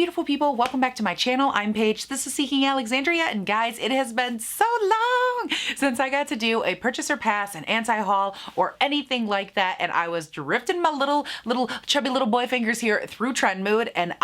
beautiful people, welcome back to my channel. I'm Paige, this is Seeking Alexandria, and guys, it has been so long since I got to do a purchaser pass, an anti-haul, or anything like that, and I was drifting my little chubby little boy fingers here through Trend Mood, and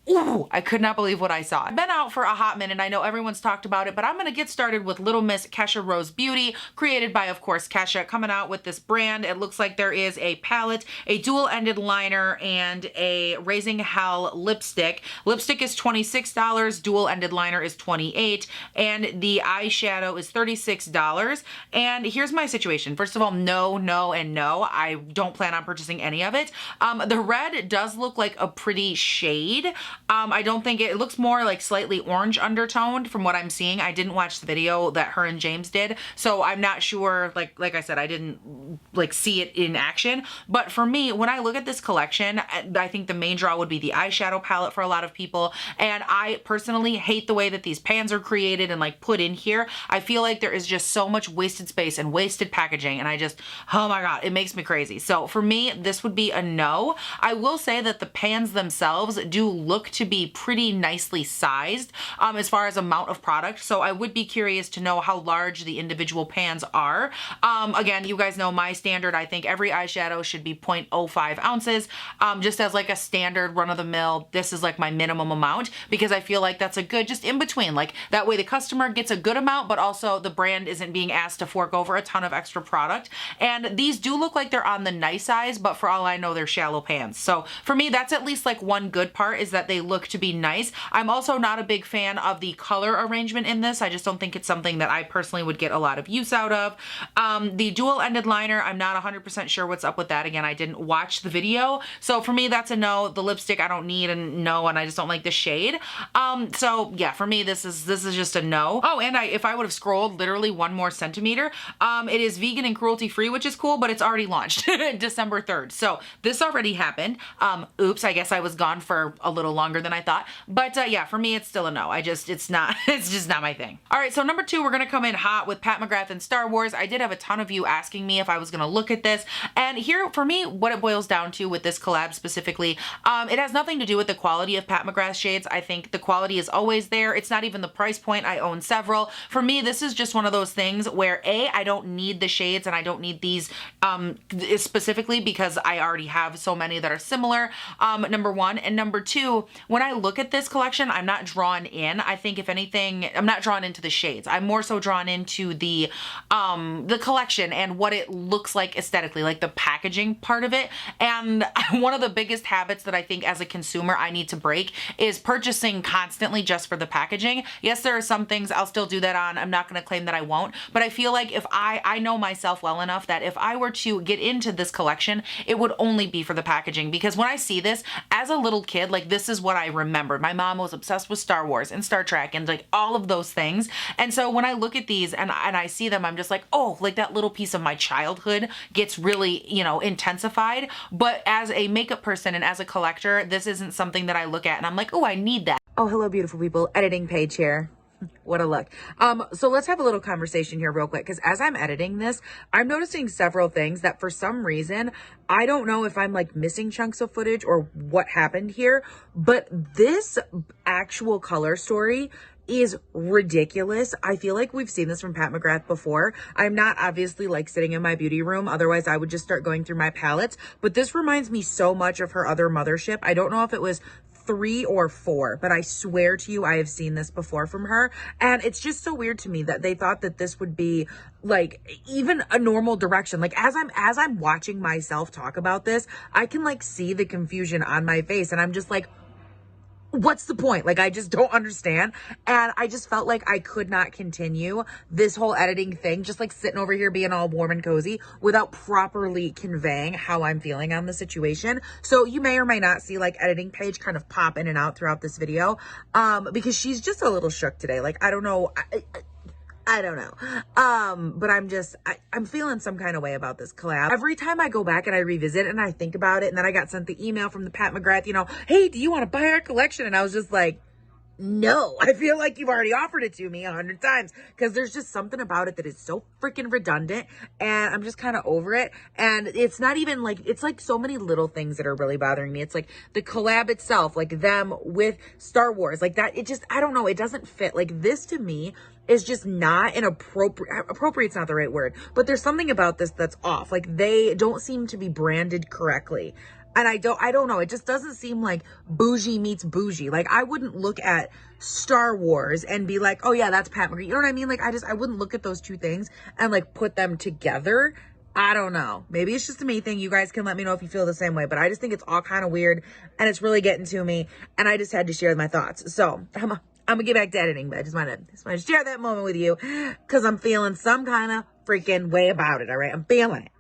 Ooh, I could not believe what I saw. I've been out for a hot minute. I know everyone's talked about it, but I'm gonna get started with Little Miss Kesha Rose Beauty, created by, of course, Kesha, coming out with this brand. It looks like there is a palette, a dual-ended liner, and a Raising Hell lipstick. Lipstick is $26, dual-ended liner is $28, and the eyeshadow is $36. And here's my situation. First of all, no, and no. I don't plan on purchasing any of it. The red does look like a pretty shade. I don't think it looks more like slightly orange undertoned from what I'm seeing. I didn't watch the video that her and James did, so I'm not sure. Like I said, I didn't see it in action. But for me, when I look at this collection, I think the main draw would be the eyeshadow palette for a lot of people. And I personally hate the way that these pans are created and put in here. I feel like there is just so much wasted space and wasted packaging, and oh my God, it makes me crazy. So for me, this would be a no. I will say that the pans themselves do look to be pretty nicely sized as far as amount of product, so I would be curious to know how large the individual pans are. Again, you guys know my standard. I think every eyeshadow should be 0.05 ounces, just as a standard run-of-the-mill. This is my minimum amount, because I feel like that's a good just in between, that way the customer gets a good amount, but also the brand isn't being asked to fork over a ton of extra product. And these do look like they're on the nice size, but for all I know, they're shallow pans. So for me, that's at least one good part, is that they look to be nice. I'm also not a big fan of the color arrangement in this. I just don't think it's something that I personally would get a lot of use out of. The dual-ended liner, I'm not 100% sure what's up with that. Again, I didn't watch the video, so for me, that's a no. The lipstick, I don't need a no, and I just don't like the shade. So yeah, for me, this is just a no. Oh, and if I would have scrolled literally 1 more centimeter, it is vegan and cruelty-free, which is cool, but it's already launched December 3rd. So this already happened. Oops, I guess I was gone for a little longer than I thought. But yeah, for me, it's still a no. it's just not my thing. All right, so number 2, we're gonna come in hot with Pat McGrath and Star Wars. I did have a ton of you asking me if I was gonna look at this. And here, for me, what it boils down to with this collab specifically, it has nothing to do with the quality of Pat McGrath shades. I think the quality is always there. It's not even the price point. I own several. For me, this is just one of those things where I don't need the shades, and I don't need these specifically because I already have so many that are similar, number 1. And number 2, when I look at this collection, I'm not drawn in. I think if anything, I'm not drawn into the shades. I'm more so drawn into the collection and what it looks like aesthetically, the packaging part of it. And one of the biggest habits that I think as a consumer I need to break is purchasing constantly just for the packaging. Yes, there are some things I'll still do that on. I'm not going to claim that I won't, but I feel like if I know myself well enough that if I were to get into this collection, it would only be for the packaging. Because when I see this as a little kid, this is what I remember. My mom was obsessed with Star Wars and Star Trek and all of those things. And so when I look at these and I see them, I'm just oh, that little piece of my childhood gets really, intensified. But as a makeup person and as a collector, this isn't something that I look at and I'm oh, I need that. Oh, hello, beautiful people. Editing Paige here. What a look. So let's have a little conversation here real quick, because as I'm editing this, I'm noticing several things that for some reason, I don't know if I'm missing chunks of footage or what happened here, but this actual color story is ridiculous. I feel like we've seen this from Pat McGrath before. I'm not obviously sitting in my beauty room. Otherwise, I would just start going through my palettes. But this reminds me so much of her other mothership. I don't know if it was 3 or 4, but I swear to you, I have seen this before from her. And it's just so weird to me that they thought that this would be even a normal direction. As I'm watching myself talk about this, I can see the confusion on my face, and I'm just what's the point? I just don't understand. And I just felt like I could not continue this whole editing thing, just sitting over here being all warm and cozy without properly conveying how I'm feeling on the situation. So you may or may not see editing Paige kind of pop in and out throughout this video, because she's just a little shook today. I don't know. I don't know. But I'm feeling some kind of way about this collab. Every time I go back and I revisit and I think about it, and then I got sent the email from the Pat McGrath, hey, do you want to buy our collection? And I was just no, I feel like you've already offered it to me 100 times, because there's just something about it that is so freaking redundant, and I'm just kind of over it. And it's not even like, it's like so many little things that are really bothering me. It's like the collab itself, like them with Star Wars, like that. It just, I don't know, it doesn't fit. Like this to me is just not an appropriate's not the right word, but there's something about this that's off. Like they don't seem to be branded correctly. And I don't know. It just doesn't seem like bougie meets bougie. Like I wouldn't look at Star Wars and be like, oh yeah, that's Pat McGrath. You know what I mean? Like I wouldn't look at those two things and like put them together. I don't know. Maybe it's just a me thing. You guys can let me know if you feel the same way, but I just think it's all kind of weird and it's really getting to me. And I just had to share my thoughts. So I'm gonna get back to editing, but I just want to share that moment with you because I'm feeling some kind of freaking way about it. All right. I'm feeling it.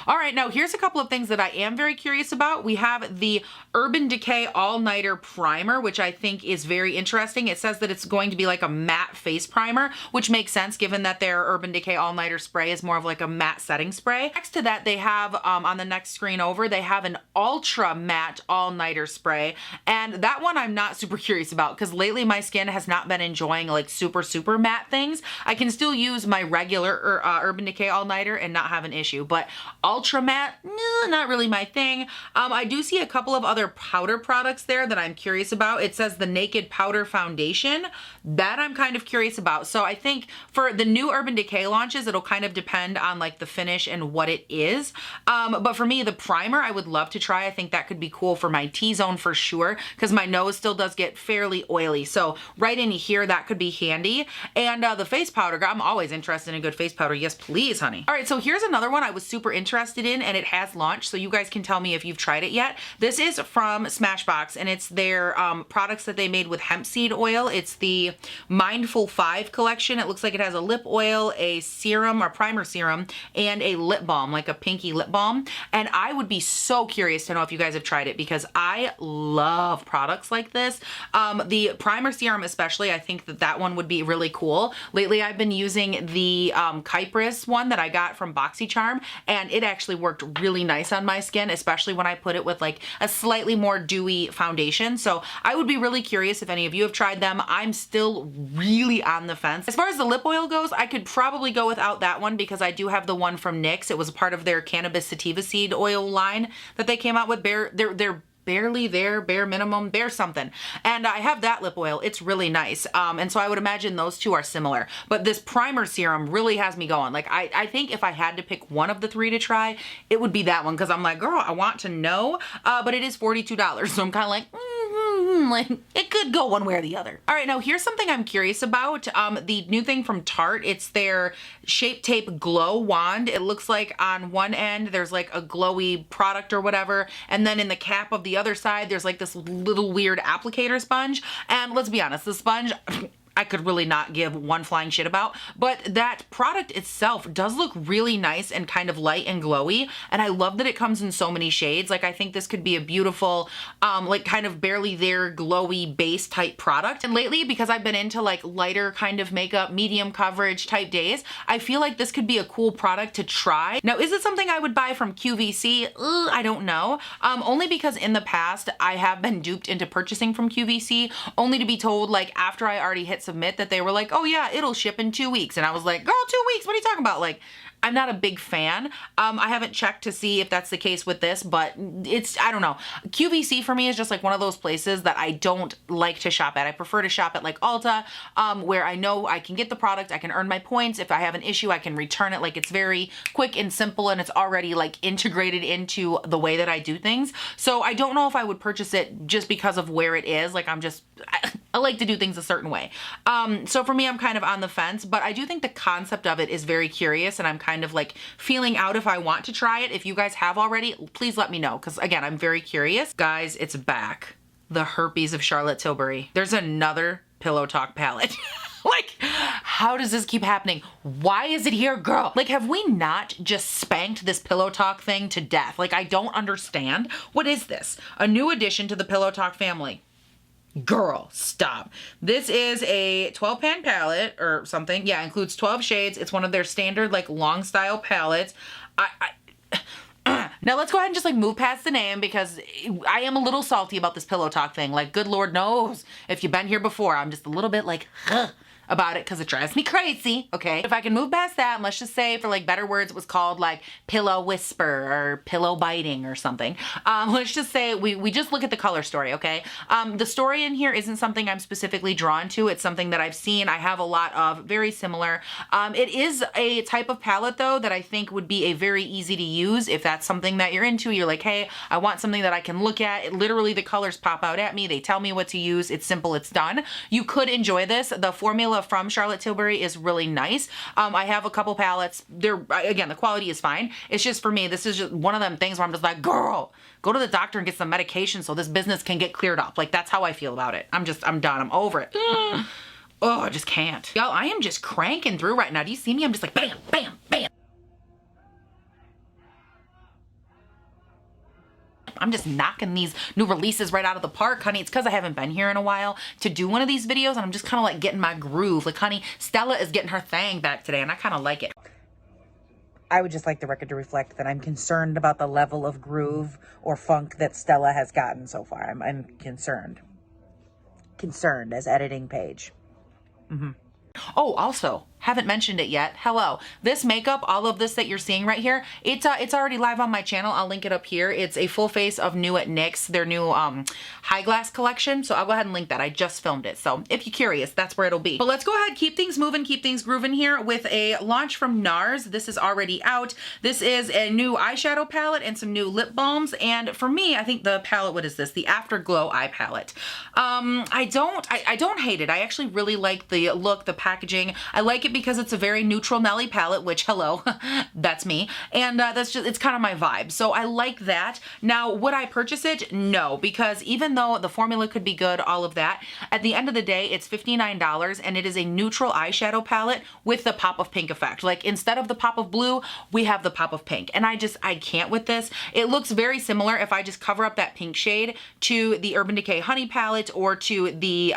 All right, now here's a couple of things that I am very curious about. We have the Urban Decay All-Nighter Primer, which I think is very interesting. It says that it's going to be like a matte face primer, which makes sense given that their Urban Decay All-Nighter spray is more of like a matte setting spray. Next to that, they have, on the next screen over, they have an Ultra Matte All-Nighter Spray, and that one I'm not super curious about because lately my skin has not been enjoying like super matte things. I can still use my regular Urban Decay All-Nighter and not have an issue, but Ultra Matte, not really my thing. I do see a couple of other powder products there that I'm curious about. It says the Naked Powder Foundation. That I'm kind of curious about. So I think for the new Urban Decay launches, it'll kind of depend on like the finish and what it is. But for me, the primer I would love to try. I think that could be cool for my T-zone for sure, because my nose still does get fairly oily. So right in here, that could be handy. And the face powder, I'm always interested in a good face powder. Yes, please, honey. All right, so here's another one I was super interested in, and it has launched, so you guys can tell me if you've tried it yet. This is from Smashbox, and it's their products that they made with hemp seed oil. It's the Mindful 5 collection. It looks like it has a lip oil, a serum or primer serum, and a lip balm, like a pinky lip balm. And I would be so curious to know if you guys have tried it because I love products like this. The primer serum especially, I think that one would be really cool. Lately I've been using the Kypris one that I got from BoxyCharm, and it actually worked really nice on my skin, especially when I put it with like a slightly more dewy foundation. So I would be really curious if any of you have tried them. I'm still really on the fence. As far as the lip oil goes, I could probably go without that one because I do have the one from NYX. It was a part of their cannabis sativa seed oil line that they came out with. They're barely there, bare minimum, bare something. And I have that lip oil. It's really nice. And so I would imagine those two are similar. But this primer serum really has me going. Like, I think if I had to pick one of the three to try, it would be that one because I'm like, girl, I want to know. But it is $42. So I'm kind of like, like it could go one way or the other. All right, now here's something I'm curious about. The new thing from Tarte, it's their Shape Tape Glow Wand. It looks like on one end there's like a glowy product or whatever, and then in the cap of the other side there's like this little weird applicator sponge. And let's be honest, the sponge I could really not give one flying shit about, but that product itself does look really nice and kind of light and glowy, and I love that it comes in so many shades. Like, I think this could be a beautiful, like kind of barely there glowy base type product. And lately, because I've been into like lighter kind of makeup, medium coverage type days, I feel like this could be a cool product to try. Now, is it something I would buy from QVC? I don't know. Only because in the past, I have been duped into purchasing from QVC, only to be told like after I already hit submit that they were like, oh yeah, it'll ship in 2 weeks. And I was like, girl, 2 weeks? What are you talking about? Like, I'm not a big fan. I haven't checked to see if that's the case with this, but I don't know. QVC for me is just like one of those places that I don't like to shop at. I prefer to shop at like Ulta, where I know I can get the product, I can earn my points. If I have an issue, I can return it. Like, it's very quick and simple, and it's already like integrated into the way that I do things. So I don't know if I would purchase it just because of where it is. Like, I like to do things a certain way. So for me, I'm kind of on the fence, but I do think the concept of it is very curious, and I'm kind of like feeling out if I want to try it. If you guys have already, please let me know, because again, I'm very curious. Guys, it's back. The Herpes of Charlotte Tilbury. There's another Pillow Talk palette. Like, how does this keep happening? Why is it here, girl? Like, have we not just spanked this Pillow Talk thing to death? Like, I don't understand. What is this? A new addition to the Pillow Talk family. Girl, stop. This is a 12-pan palette or something. Yeah, includes 12 shades. It's one of their standard like long style palettes. Now let's go ahead and just like move past the name because I am a little salty about this pillow talk thing. Like, good Lord knows if you've been here before, I'm just a little bit like, about it because it drives me crazy, okay? If I can move past that, and let's just say for like better words, it was called like pillow whisper or pillow biting or something. Let's just say we just look at the color story, okay? The story in here isn't something I'm specifically drawn to. It's something that I've seen. I have a lot of very similar. It is a type of palette though that I think would be a very easy to use if that's something that you're into. You're like, hey, I want something that I can look at. Literally the colors pop out at me. They tell me what to use. It's simple, it's done. You could enjoy this. The formula from Charlotte Tilbury is really nice. I have a couple palettes. Again, the quality is fine. It's just for me, this is just one of them things where I'm just like, girl, go to the doctor and get some medication so this business can get cleared up. Like, that's how I feel about it. I'm done. I'm over it. Oh, I just can't. Y'all, I am just cranking through right now. Do you see me? I'm just like, bam, bam, bam. I'm just knocking these new releases right out of the park, honey. It's because I haven't been here in a while to do one of these videos, and I'm just kind of like getting my groove. Like, honey, Stella is getting her thing back today, and I kind of like it. I would just like the record to reflect that I'm concerned about the level of groove or funk that Stella has gotten so far. I'm concerned. Concerned as editing page. Oh, also, haven't mentioned it yet. Hello. This makeup, all of this that you're seeing right here, it's already live on my channel. I'll link it up here. It's a full face of New at NYX, their new high glass collection. So I'll go ahead and link that. I just filmed it. So if you're curious, that's where it'll be. But let's go ahead, keep things moving, keep things grooving here with a launch from NARS. This is already out. This is a new eyeshadow palette and some new lip balms. And for me, I think the palette, what is this? The Afterglow eye palette. I don't hate it. I actually really like the look, the packaging. I like it because it's a very neutral Nelly palette, which, hello, that's me. And it's kind of my vibe. So I like that. Now, would I purchase it? No, because even though the formula could be good, all of that, at the end of the day, it's $59 and it is a neutral eyeshadow palette with the pop of pink effect. Like, instead of the pop of blue, we have the pop of pink. And I can't with this. It looks very similar if I just cover up that pink shade to the Urban Decay Honey palette or to the,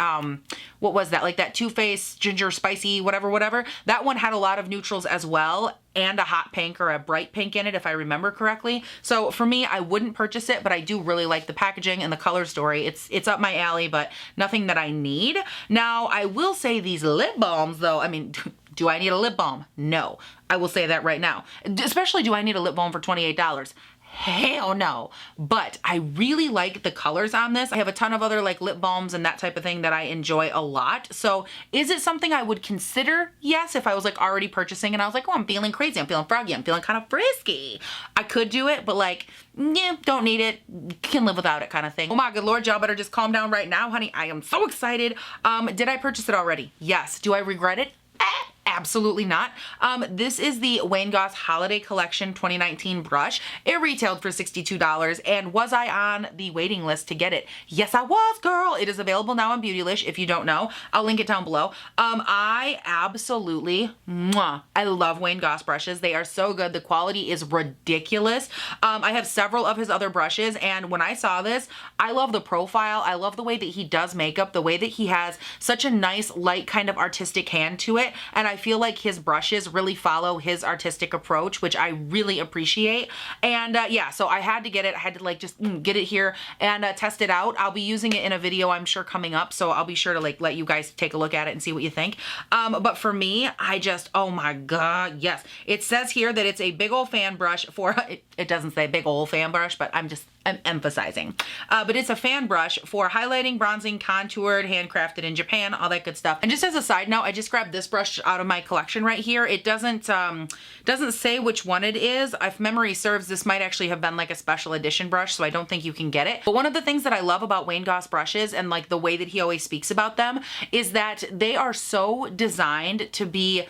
what was that? Like that Too Faced Ginger Spicy, whatever. That one had a lot of neutrals as well and a hot pink or a bright pink in it, if I remember correctly. So for me, I wouldn't purchase it, but I do really like the packaging and the color story. It's up my alley, but nothing that I need. Now, I will say these lip balms though, I mean, do I need a lip balm? No, I will say that right now. Especially, do I need a lip balm for $28? Hell no. But I really like the colors on this. I have a ton of other like lip balms and that type of thing that I enjoy a lot. So is it something I would consider? Yes, if I was like already purchasing and I was like, oh, I'm feeling crazy, I'm feeling froggy, I'm feeling kind of frisky, I could do it, but like, yeah, don't need it, can live without it kind of thing. Oh my good Lord, y'all better just calm down right now, honey. I am so excited. Did I purchase it already? Yes. Do I regret it? Absolutely not. This is the Wayne Goss Holiday Collection 2019 brush. It retailed for $62, and was I on the waiting list to get it? Yes, I was, girl. It is available now on Beautylish if you don't know. I'll link it down below. I absolutely, I love Wayne Goss brushes. They are so good. The quality is ridiculous. I have several of his other brushes, and when I saw this, I love the profile. I love the way that he does makeup, the way that he has such a nice, light, kind of artistic hand to it, and I feel like his brushes really follow his artistic approach, which I really appreciate. And yeah, so I had to get it. I had to like just get it here and test it out. I'll be using it in a video, I'm sure, coming up, so I'll be sure to like let you guys take a look at it and see what you think. But for me, I just, oh my God, yes. It says here that it's a big old fan brush for, it doesn't say big old fan brush, but I'm emphasizing. But it's a fan brush for highlighting, bronzing, contoured, handcrafted in Japan, all that good stuff. And just as a side note, I just grabbed this brush out of my collection right here. It doesn't say which one it is. If memory serves, this might actually have been like a special edition brush, so I don't think you can get it. But one of the things that I love about Wayne Goss brushes and like the way that he always speaks about them is that they are so designed to be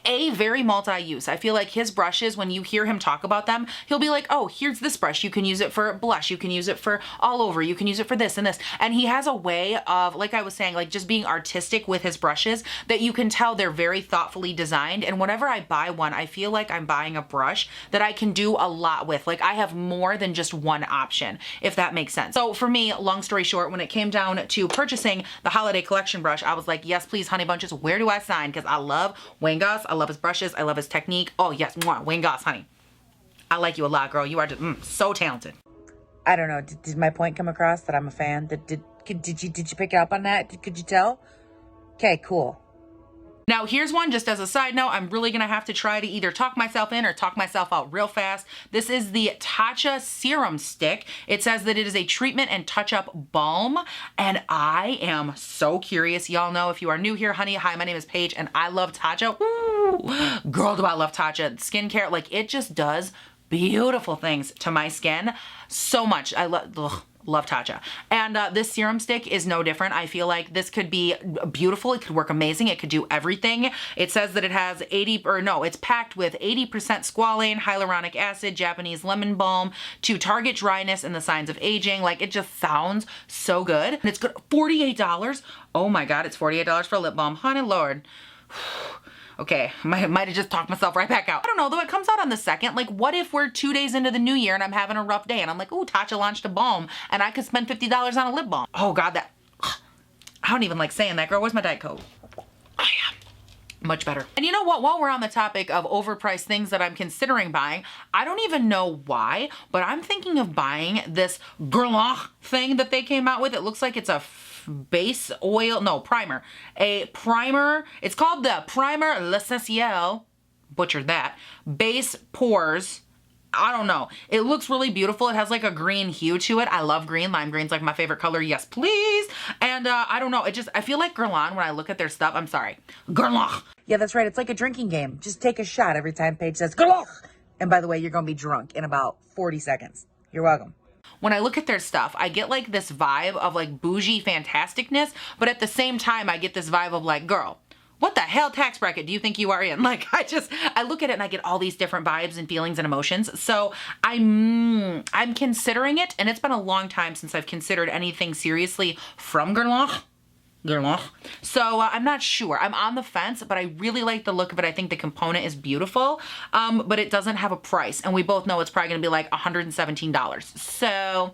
very multi-use. I feel like his brushes, when you hear him talk about them, he'll be like, oh, here's this brush. You can use it for blush. You can use it for all over. You can use it for this and this. And he has a way of, like I was saying, like just being artistic with his brushes that you can tell they're very thoughtfully designed. And whenever I buy one, I feel like I'm buying a brush that I can do a lot with. Like I have more than just one option, if that makes sense. So for me, long story short, when it came down to purchasing the holiday collection brush, I was like, yes, please, honey bunches, where do I sign? Because I love Wayne Goss. I love his brushes. I love his technique. Oh yes, Wayne Goss, honey. I like you a lot, girl. You are just so talented. I don't know. Did my point come across that I'm a fan? Did you pick up on that? Could you tell? Okay, cool. Now, here's one just as a side note. I'm really going to have to try to either talk myself in or talk myself out real fast. This is the Tatcha Serum Stick. It says that it is a treatment and touch-up balm, and I am so curious. Y'all know if you are new here, honey, hi, my name is Paige, and I love Tatcha. Ooh, girl, do I love Tatcha. Skincare, like, it just does beautiful things to my skin so much. I love Tatcha. And this serum stick is no different. I feel like this could be beautiful. It could work amazing. It could do everything. It says that it has it's packed with 80% squalane, hyaluronic acid, Japanese lemon balm to target dryness and the signs of aging. Like, it just sounds so good. And it's good. $48. Oh my God, it's $48 for a lip balm. Honey Lord. Okay, might have just talked myself right back out. I don't know, though, it comes out on the 2nd. Like, what if we're 2 days into the new year and I'm having a rough day and I'm like, ooh, Tatcha launched a balm and I could spend $50 on a lip balm. Oh God, I don't even like saying that, girl. Where's my Diet Coke? I am much better. And you know what? While we're on the topic of overpriced things that I'm considering buying, I don't even know why, but I'm thinking of buying this Guerlain thing that they came out with. It looks like it's a base oil, no, primer. A primer, it's called the Primer L'Essentiel, butchered that, Base Pores. I don't know. It looks really beautiful. It has like a green hue to it. I love green. Lime green's like my favorite color. Yes, please. And I don't know. I feel like Guerlain when I look at their stuff. I'm sorry. Guerlain. Yeah, that's right. It's like a drinking game. Just take a shot every time Paige says, Guerlain. And by the way, you're going to be drunk in about 40 seconds. You're welcome. When I look at their stuff, I get like this vibe of like bougie fantasticness, but at the same time, I get this vibe of like, girl, what the hell tax bracket do you think you are in? Like, I look at it and I get all these different vibes and feelings and emotions. So I'm considering it, and it's been a long time since I've considered anything seriously from Guerlain. So I'm not sure. I'm on the fence, but I really like the look of it. I think the component is beautiful, but it doesn't have a price. And we both know it's probably gonna be like $117. So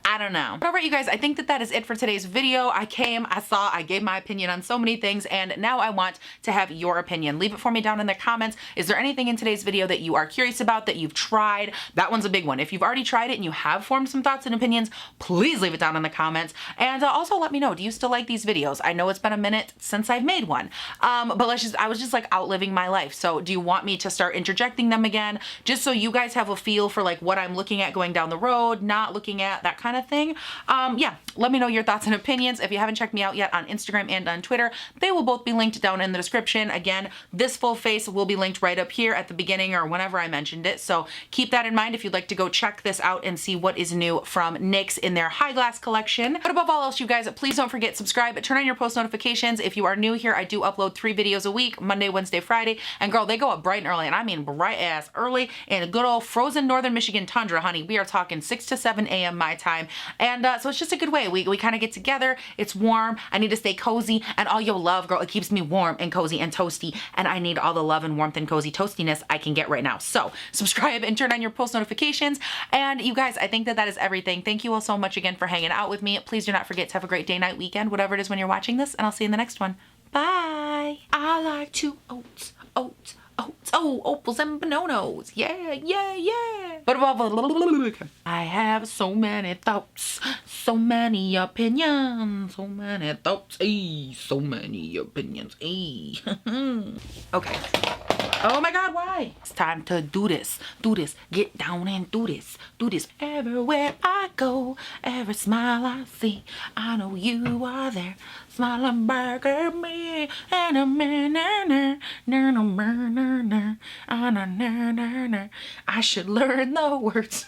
I don't know. But all right, you guys, I think that is it for today's video. I gave my opinion on so many things, and now I want to have your opinion. Leave it for me down in the comments. Is there anything in today's video that you are curious about, that you've tried? That one's a big one. If you've already tried it and you have formed some thoughts and opinions, please leave it down in the comments. And also let me know, do you still like these videos? I know it's been a minute since I've made one, but I was just like outliving my life. So do you want me to start interjecting them again? Just so you guys have a feel for like what I'm looking at going down the road, not looking at, that kind of thing. Yeah, let me know your thoughts and opinions. If you haven't checked me out yet on Instagram and on Twitter, they will both be linked down in the description. Again, this full face will be linked right up here at the beginning or whenever I mentioned it. So keep that in mind if you'd like to go check this out and see what is new from NYX in their High Glass collection. But above all else, you guys, please don't forget subscribe, turn on your post notifications. If you are new here, I do upload 3 videos a week, Monday, Wednesday, Friday, and girl, they go up bright and early, and I mean bright ass early in good old frozen northern Michigan tundra, honey. We are talking 6 to 7 a.m. my time. And so it's just a good way. We kind of get together. It's warm. I need to stay cozy. And all your love, girl, it keeps me warm and cozy and toasty. And I need all the love and warmth and cozy toastiness I can get right now. So subscribe and turn on your post notifications. And you guys, I think that is everything. Thank you all so much again for hanging out with me. Please do not forget to have a great day, night, weekend, whatever it is when you're watching this. And I'll see you in the next one. Bye. I like to oats. Oh, opals and bononos. Yeah, yeah, yeah. But I have so many thoughts, so many opinions, so many thoughts, so many opinions, Okay. Oh my God, why? It's time to do this, get down and do this. Everywhere I go, every smile I see, I know you are there. Smiling back at me, and I should learn the words.